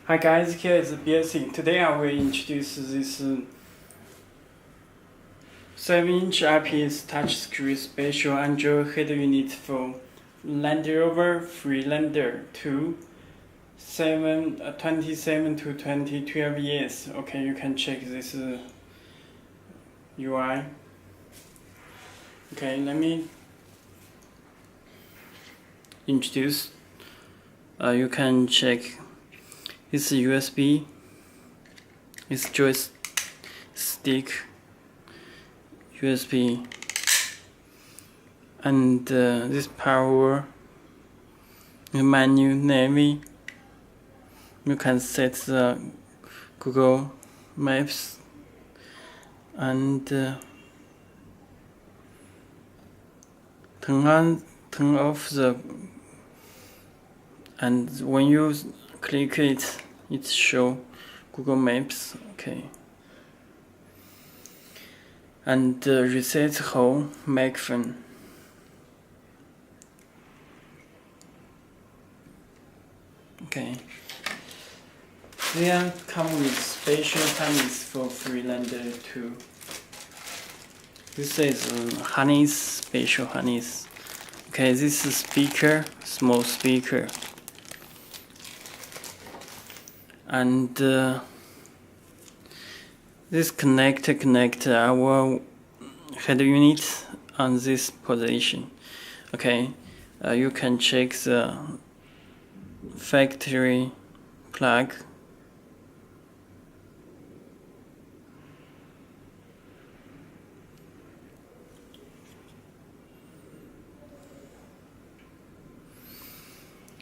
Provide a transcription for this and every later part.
Hi guys, here is Belsee. Today I will introduce this 7-inch IPS touchscreen spatial Android head unit for Land Rover Freelander 27 to 2012 years. Okay, you can check this UI. Okay, let me introduce. You can check. It's USB. It's joystick. USB. And this power menu navy. You can set the Google Maps and turn off the, and when you click it, it show Google Maps. Okay. And reset home microphone. Okay. They come with special harness for Freelander 2. This is harness, special harness. Okay, this is speaker, small speaker. And this connect our head unit on this position. Okay, you can check the factory plug.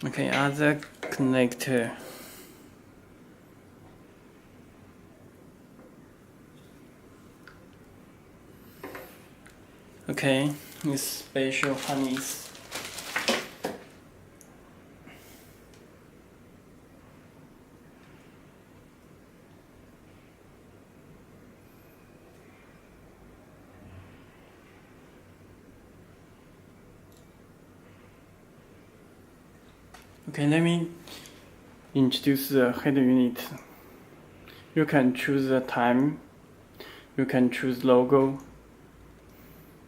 Okay, other connector. Okay, this special harness. Okay, let me introduce the head unit. You can choose the time. You can choose logo.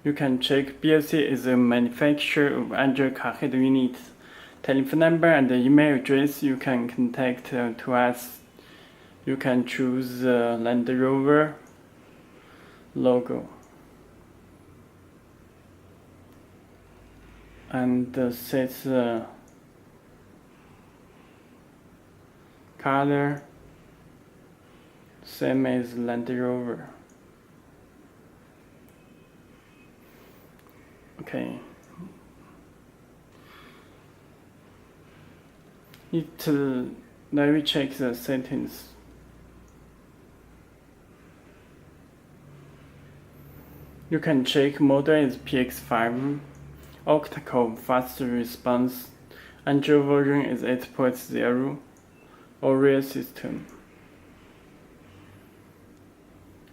You can check Belsee is a manufacturer of Android car head unit. Telephone number and email address you can contact to us. You can choose the Land Rover logo. And set the color same as Land Rover. Okay. Let me check the settings. You can check model is PX5, Octa fast response, Android version is 8.0, Oreo system.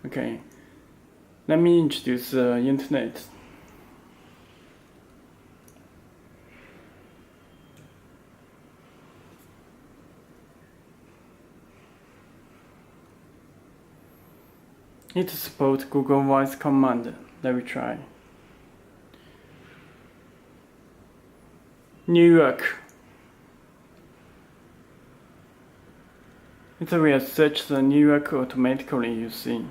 Okay, let me introduce the internet. It supports Google Voice command. Let me try. New York. It will search the New York automatically, you see.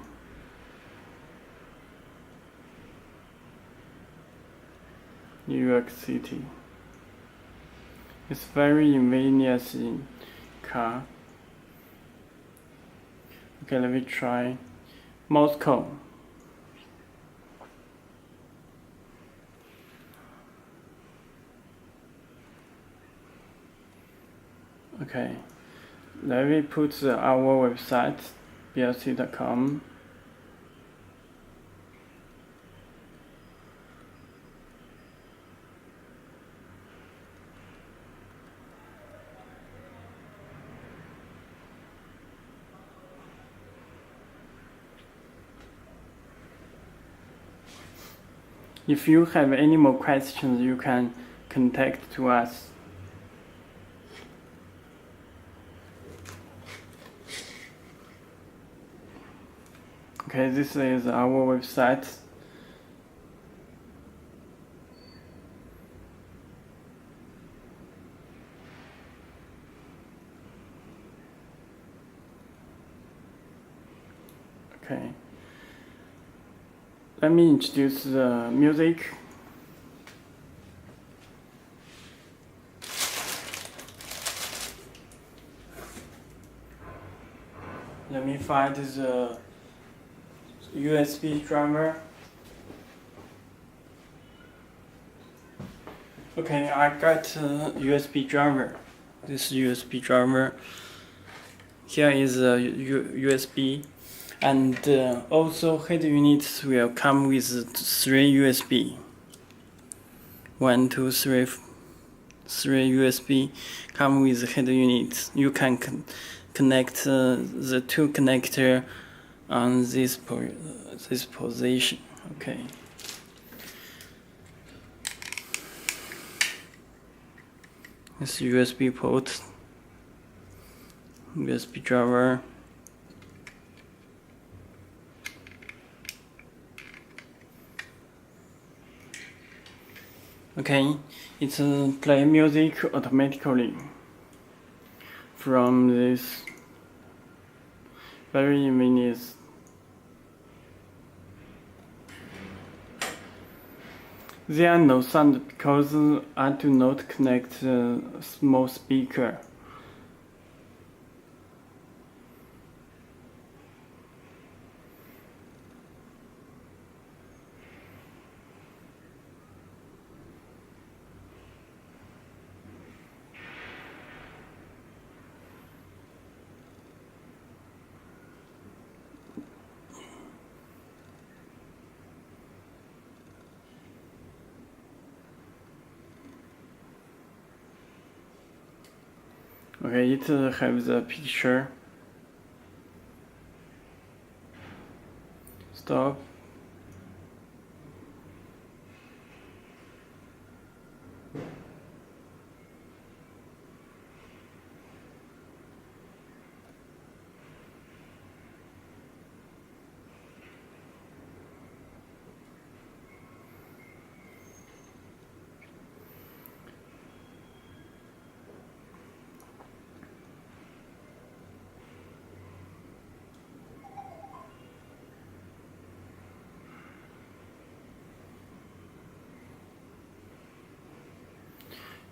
New York City. It's very convenient in car. Okay, let me try. Moscow. Okay, let me put our website, belsee.com. If you have any more questions, you can contact to us. Okay, this is our website. Okay, let me introduce the music. Let me find the USB driver. Okay, I got a USB driver. This USB driver. Here is a USB, and also head units will come with 3 USB. 1, 2, 3, 3 USB come with head units. You can connect the 2 connector on this position. Okay. This USB port, USB driver. Okay, it's play music automatically from this very convenient. There are no sound because I do not connect a small speaker. Okay, it has a picture. Stop.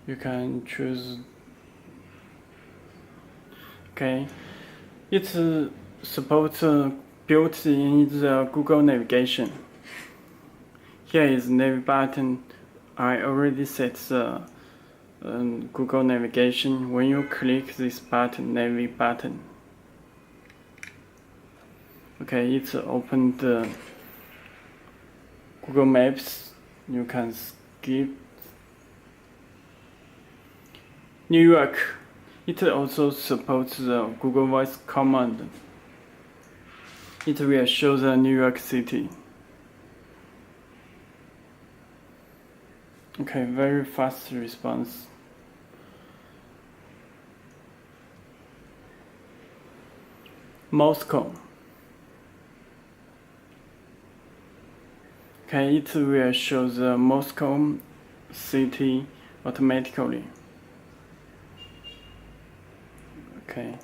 You can choose. Okay, it's supposed built in the Google navigation. Here is nav button. I already set the Google navigation. When you click this button, nav button. Okay, it's opened Google Maps. You can skip New York. It also supports the Google Voice command. It will show the New York City. Okay, very fast response. Moscow. Okay, it will show the Moscow city automatically. Okay,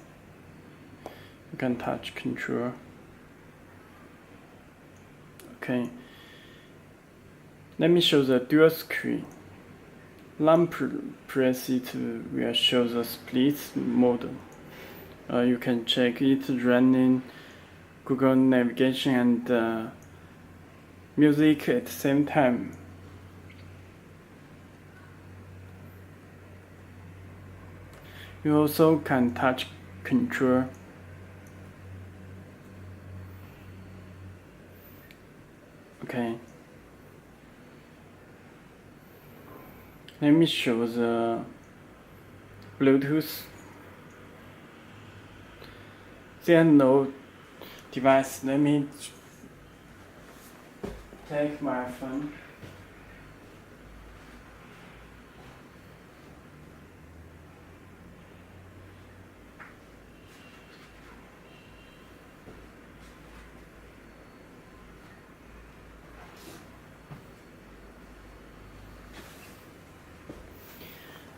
you can touch control. Okay, let me show the dual screen. Long press it will show the split mode. You can check it running Google navigation and music at the same time. You also can touch control. Okay. Let me show the Bluetooth. There are no device. Let me take my phone.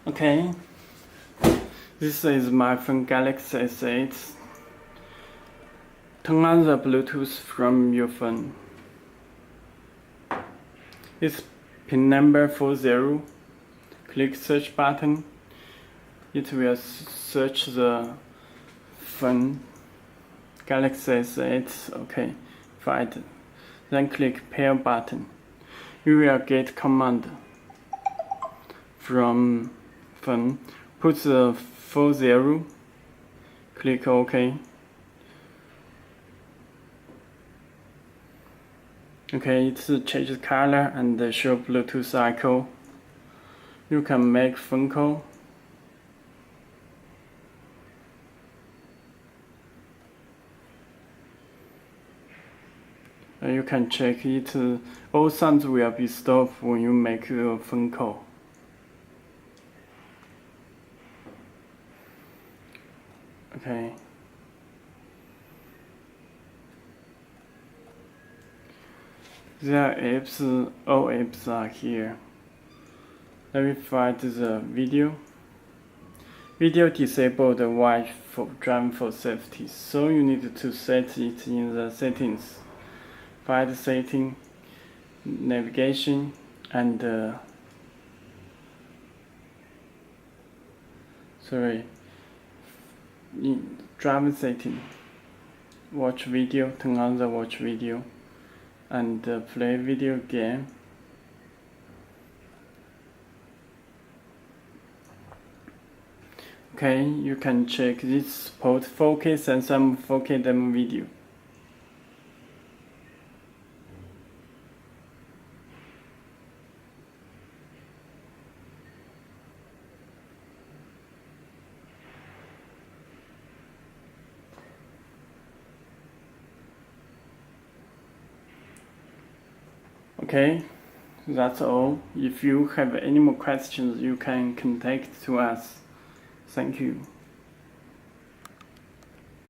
Okay, this is my phone Galaxy S8. Turn on the Bluetooth from your phone. It's pin number 40. Click search button. It will search the phone Galaxy S8. Okay, find. Then click pair button. You will get command from phone. Put the 40. Click OK. Okay, it's change color and show Bluetooth icon. You can make phone call. You can check it. All sounds will be stopped when you make a phone call. Okay. There apps, all apps are here. Let me find the video. Video disabled while driving for safety, so you need to set it in the settings. Find setting, navigation, and in driver setting. Watch video, turn on the watch video, and play video game. Okay, you can check this support 4K Samsung 4K demo video. Okay, that's all. If you have any more questions, you can contact to us. Thank you.